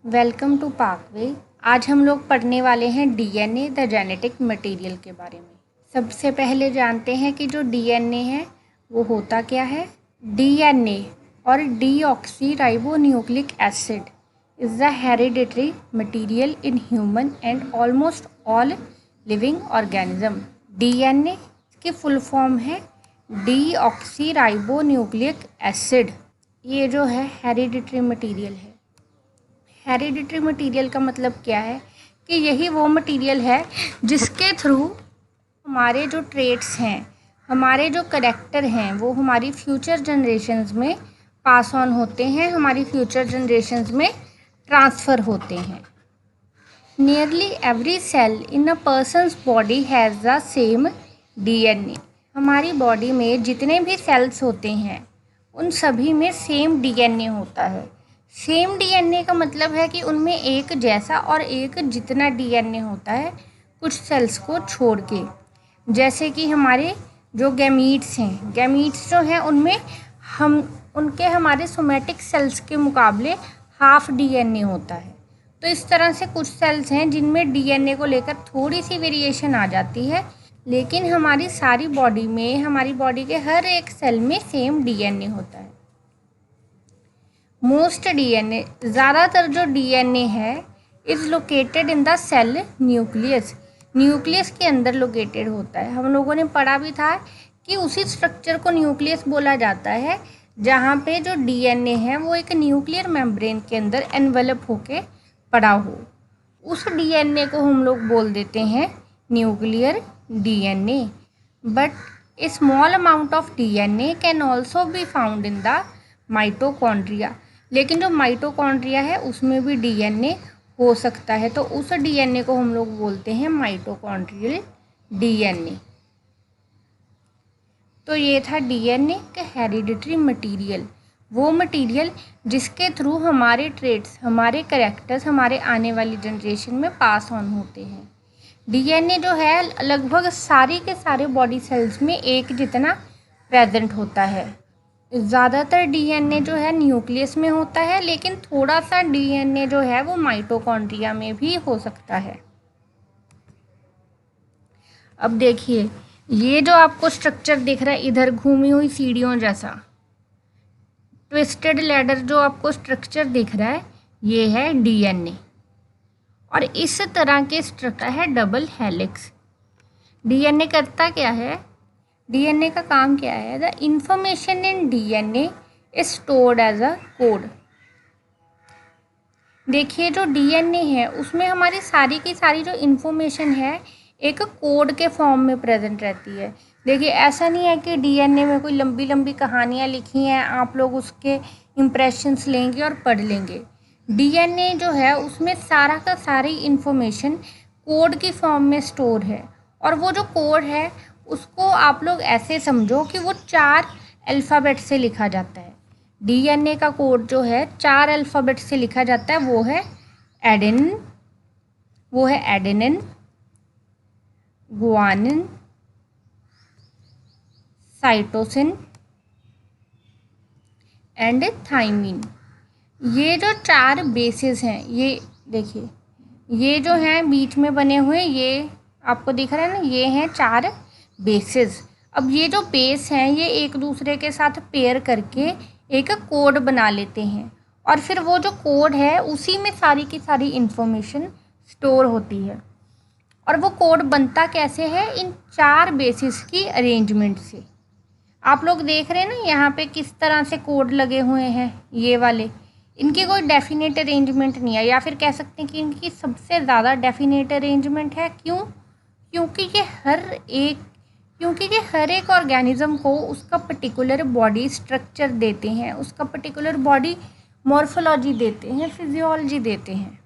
Welcome to पाकवे। आज हम लोग पढ़ने वाले हैं डीएनए द जेनेटिक मटेरियल के बारे में। सबसे पहले जानते हैं कि जो डीएनए है वो होता क्या है। डीएनए और deoxy ribo nucleic acid is the hereditary material in human and almost all living organism. DNA की फुल फॉर्म है डीऑक्सी राइबो न्यूक्लिक एसिड। ये जो है हेरिडिटरी मटेरियल है। हेरिडिटरी मटेरियल का मतलब क्या है कि यही वो मटेरियल है जिसके थ्रू हमारे जो ट्रेट्स हैं, हमारे जो करैक्टर हैं, वो हमारी फ्यूचर जनरेशन्स में पास ऑन होते हैं, हमारी फ्यूचर जनरेशन्स में ट्रांसफ़र होते हैं। Nearly every cell in a person's body has the same DNA. हमारी बॉडी में जितने भी सेल्स होते हैं उन सभी में सेम डीएनए होता है। सेम डीएनए का मतलब है कि उनमें एक जैसा और एक जितना डीएनए होता है कुछ सेल्स को छोड़ के। जैसे कि हमारे जो गैमीट्स हैं, गैमीट्स जो हैं उनमें हमारे सोमैटिक सेल्स के मुकाबले हाफ डीएनए होता है। तो इस तरह से कुछ सेल्स हैं जिनमें डीएनए को लेकर थोड़ी सी वेरिएशन आ जाती है, लेकिन हमारी सारी बॉडी में, हमारी बॉडी के हर एक सेल में सेम डीएनए होता है। मोस्ट डीएनए, ज़्यादातर जो डीएनए है is located in the cell nucleus. Nucleus के अंदर लोकेटेड होता है। हम लोगों ने पढ़ा भी था कि उसी स्ट्रक्चर को न्यूक्लियस बोला जाता है जहाँ पे जो डीएनए है वो एक न्यूक्लियर मेम्ब्रेन के अंदर एनवेलप होके पड़ा हो। उस डीएनए को हम लोग बोल देते हैं nuclear DNA. But A small amount of DNA can also be found in the mitochondria. लेकिन जो माइटोकॉन्ड्रिया है उसमें भी डीएनए हो सकता है, तो उस डीएनए को हम लोग बोलते हैं माइटोकॉन्ड्रियल डीएनए। तो ये था डीएनए का हेरिडिटरी मटेरियल, वो मटेरियल जिसके थ्रू हमारे ट्रेट्स, हमारे कैरेक्टर्स हमारे आने वाली जनरेशन में पास ऑन होते हैं। डीएनए जो है लगभग सारे के सारे बॉडी सेल्स में एक जितना प्रेजेंट होता है। ज़्यादातर डीएनए जो है न्यूक्लियस में होता है, लेकिन थोड़ा सा डीएनए जो है वो माइटोकॉन्ड्रिया में भी हो सकता है। अब देखिए, ये जो आपको स्ट्रक्चर दिख रहा है इधर घूमी हुई सीढ़ियों जैसा ट्विस्टेड लैडर, जो आपको स्ट्रक्चर दिख रहा है ये है डीएनए। और इस तरह के स्ट्रक्चर है डबल हेलिक्स। डीएनए करता क्या है, डीएनए का काम क्या है? The information in DNA is stored as a code. देखिए, जो डीएनए है उसमें हमारी सारी की सारी जो इन्फॉर्मेशन है एक कोड के फॉर्म में प्रेजेंट रहती है। देखिए, ऐसा नहीं है कि डीएनए में कोई लंबी लंबी कहानियाँ लिखी हैं, आप लोग उसके इम्प्रेशंस लेंगे और पढ़ लेंगे। डीएनए जो है उसमें सारा का सारी इन्फॉर्मेशन कोड की फॉर्म में स्टोर है। और वो जो कोड है उसको आप लोग ऐसे समझो कि वो 4 अल्फ़ाबेट से लिखा जाता है। डीएनए का कोड जो है 4 अल्फ़ाबेट से लिखा जाता है। वो है adenine, guanine, cytosine and thymine. ये जो 4 बेसेस हैं, ये देखिए, ये जो हैं बीच में बने हुए, ये आपको दिख रहा है ना, ये हैं 4 बेसेस। अब ये जो बेस हैं ये एक दूसरे के साथ पेयर करके एक कोड बना लेते हैं, और फिर वो जो कोड है उसी में सारी की सारी इन्फॉर्मेशन स्टोर होती है। और वो कोड बनता कैसे है? इन 4 बेसिस की अरेंजमेंट से। आप लोग देख रहे हैं ना यहाँ पे किस तरह से कोड लगे हुए हैं, ये वाले। इनकी कोई डेफिनेट अरेंजमेंट नहीं है, या फिर कह सकते हैं कि इनकी सबसे ज़्यादा डेफिनेट अरेंजमेंट है। क्यों? क्योंकि ये हर एक ऑर्गेनिज्म को उसका पर्टिकुलर बॉडी स्ट्रक्चर देते हैं, उसका पर्टिकुलर बॉडी मॉर्फोलॉजी देते हैं, फिजियोलॉजी देते हैं।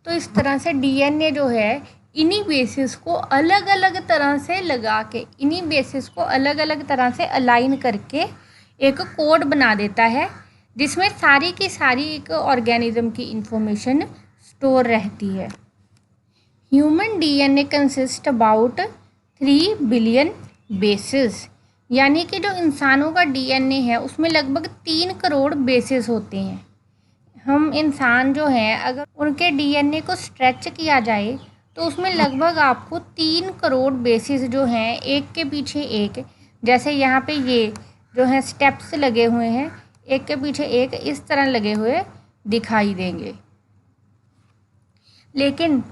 तो इस तरह से डीएनए जो है इन्हीं बेसिस को अलग अलग तरह से लगा के, इन्हीं बेसिस को अलग अलग तरह से अलाइन करके एक कोड बना देता है, जिसमें सारी की सारी एक ऑर्गेनिज्म की इंफॉर्मेशन स्टोर रहती है। Human DNA consist about 3 billion basis, यानी कि जो इंसानों का डीएनए है उसमें लगभग 3 करोड़ बेसिस होते हैं। हम इंसान जो हैं अगर उनके डीएनए को स्ट्रेच किया जाए तो उसमें लगभग आपको 3 करोड़ बेसिस जो हैं एक के पीछे एक, जैसे यहाँ पे ये जो है स्टेप्स लगे हुए हैं एक के पीछे एक इस तरह लगे हुए दिखाई देंगे। लेकिन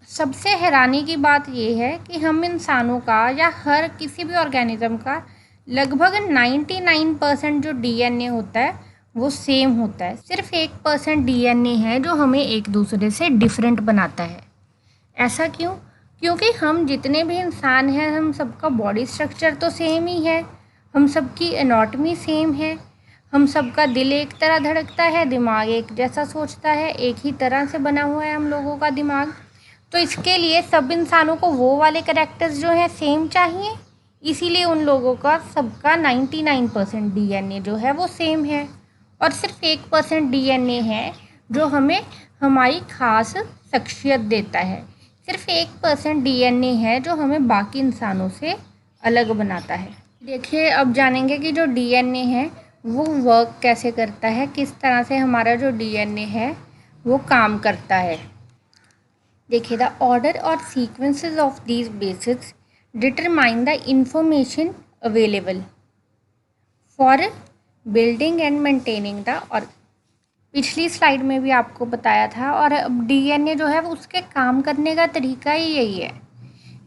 सबसे हैरानी की बात ये है कि हम इंसानों का या हर किसी भी ऑर्गेनिज्म का लगभग 99% जो डीएनए होता है वो सेम होता है। सिर्फ 1% डीएनए है जो हमें एक दूसरे से डिफरेंट बनाता है। ऐसा क्यों? क्योंकि हम जितने भी इंसान हैं हम सबका बॉडी स्ट्रक्चर तो सेम ही है, हम सबकी एनाटॉमी सेम है, हम सबका दिल एक तरह धड़कता है, दिमाग एक जैसा सोचता है, एक ही तरह से बना हुआ है हम लोगों का दिमाग। तो इसके लिए सब इंसानों को वो वाले करैक्टर्स जो हैं सेम चाहिए, इसीलिए उन लोगों का सबका 99% डीएनए जो है वो सेम है और सिर्फ 1% डीएनए है जो हमें हमारी खास शख्सियत देता है। सिर्फ 1% डीएनए है जो हमें बाकी इंसानों से अलग बनाता है। देखिए अब जानेंगे कि जो डीएनए है वो वर्क कैसे करता है, किस तरह से हमारा जो डीएनए है वो काम करता है। देखिए द ऑर्डर और sequences of these basis determine the information available for building and maintaining the और पिछली स्लाइड में भी आपको बताया था। और अब डीएनए जो है वो उसके काम करने का तरीका ही यही है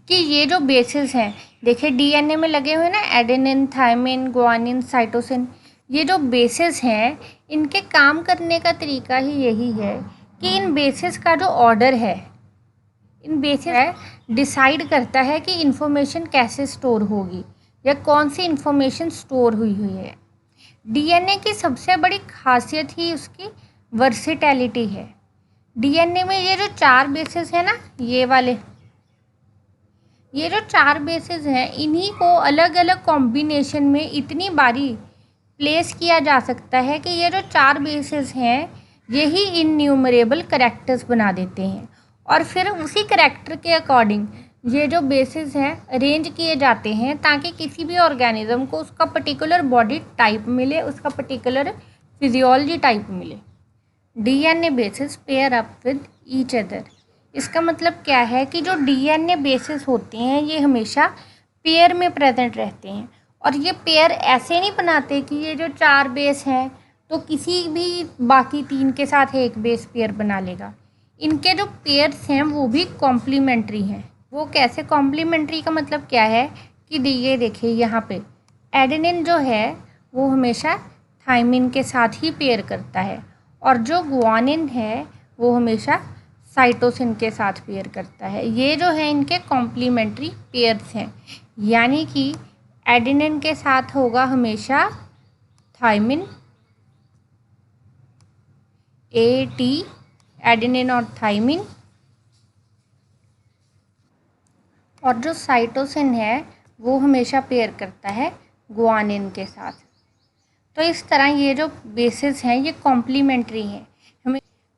कि ये जो बेसिस हैं, देखिए डीएनए में लगे हुए ना एडेनिन, थायमिन, गुआनिन, साइटोसिन, ये जो बेसिस हैं इनके काम करने का तरीका ही यही है कि इन बेसिस का जो ऑर्डर है, इन बेसिस है डिसाइड करता है कि इन्फॉर्मेशन कैसे स्टोर होगी या कौन सी इन्फॉर्मेशन स्टोर हुई है। डीएनए की सबसे बड़ी खासियत ही उसकी वर्सेटैलिटी है। डीएनए में ये जो 4 बेसिस है ना, ये जो 4 बेसिस हैं इन्हीं को अलग अलग कॉम्बिनेशन में इतनी बारी प्लेस किया जा सकता है कि ये जो 4 बेसिस हैं यही इनन्यूमरेबल करैक्टर्स बना देते हैं और फिर उसी करैक्टर के अकॉर्डिंग ये जो बेसिस हैं अरेंज किए जाते हैं ताकि किसी भी ऑर्गेनिज्म को उसका पर्टिकुलर बॉडी टाइप मिले, उसका पर्टिकुलर फिजियोलॉजी टाइप मिले। DNA basis pair up with each other. इसका मतलब क्या है कि जो डीएनए बेसिस होते हैं ये हमेशा पेयर में प्रेजेंट रहते हैं और ये पेयर ऐसे नहीं बनाते कि ये जो 4 बेस हैं तो किसी भी बाकी 3 के साथ एक बेस पेयर बना लेगा। इनके जो पेयर्स हैं वो भी कॉम्प्लीमेंट्री हैं। वो कैसे कॉम्प्लीमेंट्री का मतलब क्या है कि ये देखिए यहाँ पे एडेनिन जो है वो हमेशा थायमिन के साथ ही पेयर करता है और जो गुआनिन है वो हमेशा साइटोसिन के साथ पेयर करता है। ये जो है इनके कॉम्प्लीमेंट्री पेयर्स हैं, यानी कि एडेनिन के साथ होगा हमेशा थायमिन, AT, एडेनिन और थायमिन, और जो साइटोसिन है वो हमेशा पेयर करता है गुआनिन के साथ। तो इस तरह ये जो बेसिस हैं ये कॉम्प्लीमेंट्री हैं,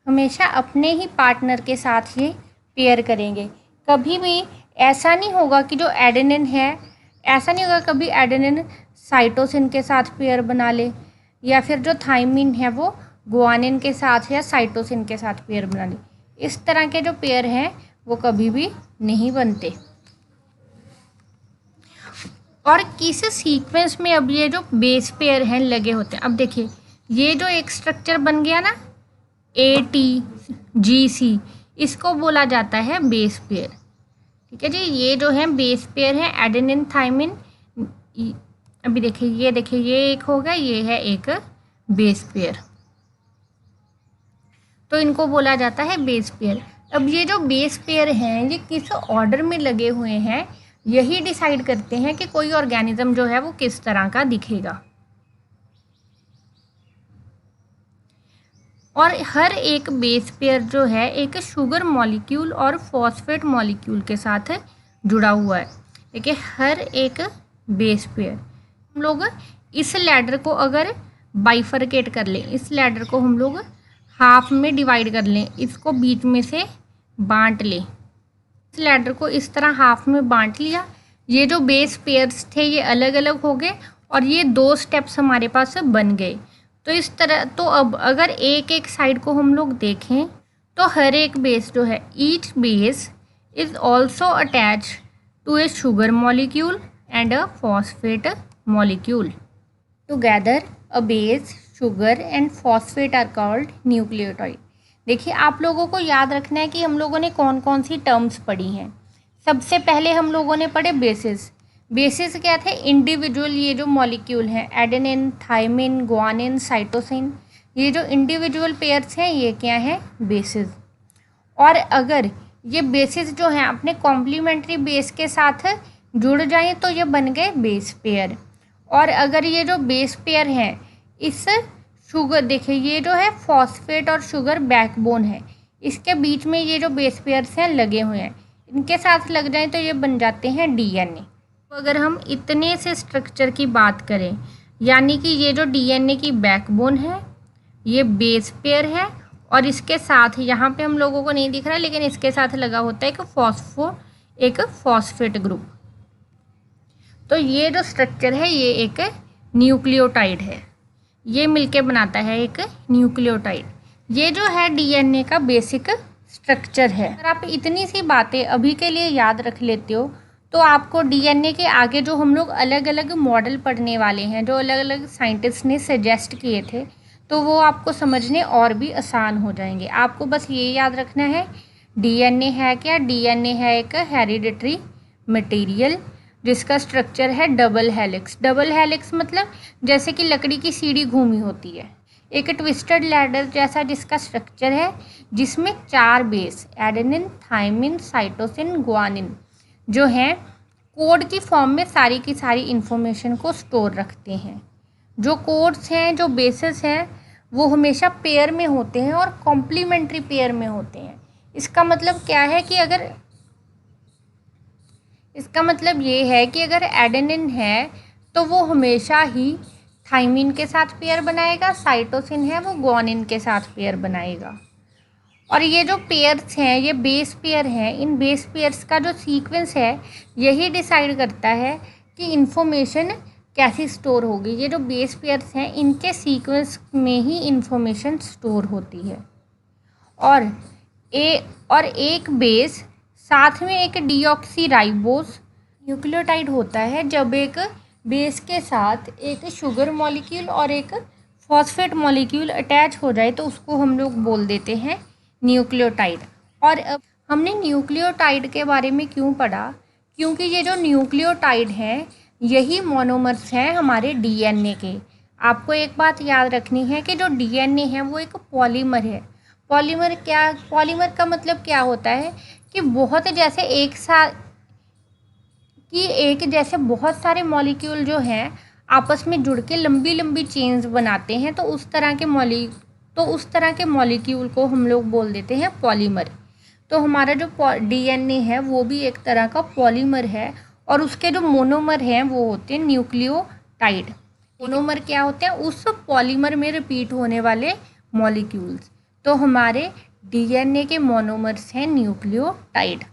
हमेशा अपने ही पार्टनर के साथ ये पेयर करेंगे। कभी भी ऐसा नहीं होगा कि जो एडेनिन है, ऐसा नहीं होगा कभी एडेनिन साइटोसिन के साथ पेयर बना ले या फिर जो थायमिन है वो गुआनिन के साथ या साइटोसिन के साथ पेयर बना ले। इस तरह के जो पेयर हैं वो कभी भी नहीं बनते। और किस सीक्वेंस में अब ये जो बेस पेयर हैं लगे होते हैं। अब देखिए ये जो एक स्ट्रक्चर बन गया ना ATGC, इसको बोला जाता है बेस पेयर। ठीक है जी, ये जो है बेस पेयर है एडेनिन थायमिन। अभी देखिए ये एक हो गया, ये है एक बेस पेयर, तो इनको बोला जाता है बेस पेयर। अब ये जो बेस पेयर हैं ये किस ऑर्डर में लगे हुए हैं यही डिसाइड करते हैं कि कोई ऑर्गेनिज्म जो है वो किस तरह का दिखेगा। और हर एक बेस पेयर जो है एक शुगर मॉलिक्यूल और फॉस्फेट मॉलिक्यूल के साथ जुड़ा हुआ है। देखिए हर एक बेस पेयर, हम लोग इस लैडर को अगर बाइफरकेट कर लें, इस लैडर को हम लोग हाफ में डिवाइड कर लें, इसको बीच में से बांट लें, इस लैडर को इस तरह हाफ में बांट लिया। ये जो बेस पेयर्स थे ये अलग अलग हो गए और ये 2 स्टेप्स हमारे पास बन गए। तो इस तरह तो अब अगर एक एक साइड को हम लोग देखें तो हर एक बेस जो है, each base is also attach to a sugar molecule and a phosphate molecule. Together a base, sugar and phosphate are called nucleotide. देखिए, आप लोगों को याद रखना है कि हम लोगों ने कौन कौन सी टर्म्स पढ़ी हैं। सबसे पहले हम लोगों ने पढ़े बेसिस। बेसिस क्या थे? इंडिविजुअल ये जो मॉलिक्यूल हैं, एडेनिन, थाइमिन, ग्वानिन, साइटोसिन, ये जो इंडिविजुअल पेयर्स हैं ये क्या हैं? बेसिस। और अगर ये बेसिस जो हैं अपने कॉम्प्लीमेंट्री बेस के साथ जुड़ जाएं तो ये बन गए बेस पेयर। और अगर ये जो बेस पेयर हैं इस शुगर, देखिए ये जो है फॉस्फेट और शुगर बैकबोन है, इसके बीच में ये जो बेस पेयर्स हैं लगे हुए हैं, इनके साथ लग जाएं तो ये बन जाते हैं डीएनए। तो अगर हम इतने से स्ट्रक्चर की बात करें, यानी कि ये जो डीएनए की बैकबोन है, ये बेस पेयर है, और इसके साथ यहाँ पे हम लोगों को नहीं दिख रहा लेकिन इसके साथ लगा होता है एक फॉस्फेट ग्रुप। तो ये जो स्ट्रक्चर है ये एक न्यूक्लियोटाइड है, ये मिलके बनाता है एक न्यूक्लियोटाइड। ये जो है डीएनए का बेसिक स्ट्रक्चर है। अगर आप इतनी सी बातें अभी के लिए याद रख लेते हो तो आपको डीएनए के आगे जो हम लोग अलग अलग मॉडल पढ़ने वाले हैं, जो अलग अलग साइंटिस्ट ने सजेस्ट किए थे, तो वो आपको समझने और भी आसान हो जाएंगे। आपको बस ये याद रखना है, डीएनए है क्या? डीएनए है एक हेरिडिटरी मटेरियल जिसका स्ट्रक्चर है डबल हेलिक्स। डबल हेलिक्स मतलब जैसे कि लकड़ी की सीढ़ी घूमी होती है, एक ट्विस्टेड लैडर जैसा जिसका स्ट्रक्चर है, जिसमें 4 base, adenine, thymine, cytosine, guanine, जो हैं कोड की फॉर्म में सारी की सारी इन्फॉर्मेशन को स्टोर रखते हैं। जो कोड्स हैं, जो बेसिस हैं, वो हमेशा पेयर में होते हैं और कॉम्प्लीमेंट्री पेयर में होते हैं। इसका मतलब क्या है कि इसका मतलब ये है कि अगर एडेनिन है तो वो हमेशा ही थाइमिन के साथ पेयर बनाएगा, साइटोसिन है वो ग्वानिन के साथ पेयर बनाएगा। और ये जो पेयर्स हैं ये बेस पेयर हैं। इन बेस पेयर्स का जो सीक्वेंस है यही डिसाइड करता है कि इन्फॉर्मेशन कैसी स्टोर होगी। ये जो बेस पेयर्स हैं इनके सीक्वेंस में ही इन्फॉर्मेशन स्टोर होती है। और एक बेस साथ में एक डीऑक्सीराइबोस न्यूक्लियोटाइड होता है। जब एक बेस के साथ एक शुगर मॉलिक्यूल और एक फॉस्फेट मॉलिक्यूल अटैच हो जाए तो उसको हम लोग बोल देते हैं न्यूक्लियोटाइड। और अब हमने न्यूक्लियोटाइड के बारे में क्यों पढ़ा? क्योंकि ये जो न्यूक्लियोटाइड हैं यही मोनोमर्स हैं हमारे डीएनए के। आपको एक बात याद रखनी है कि जो डीएनए है वो एक पॉलीमर है। पॉलीमर का मतलब क्या होता है कि एक जैसे बहुत सारे मॉलिक्यूल जो हैं आपस में जुड़ के लंबी लंबी चेन्स बनाते हैं, तो उस तरह के मॉलिक्यूल को हम लोग बोल देते हैं पॉलीमर। तो हमारा जो डीएनए है वो भी एक तरह का पॉलीमर है, और उसके जो मोनोमर हैं वो होते हैं न्यूक्लियोटाइड। मोनोमर क्या होते हैं? उस पॉलीमर में रिपीट होने वाले मॉलिक्यूल्स। तो हमारे डीएनए के मोनोमर्स हैं न्यूक्लियोटाइड।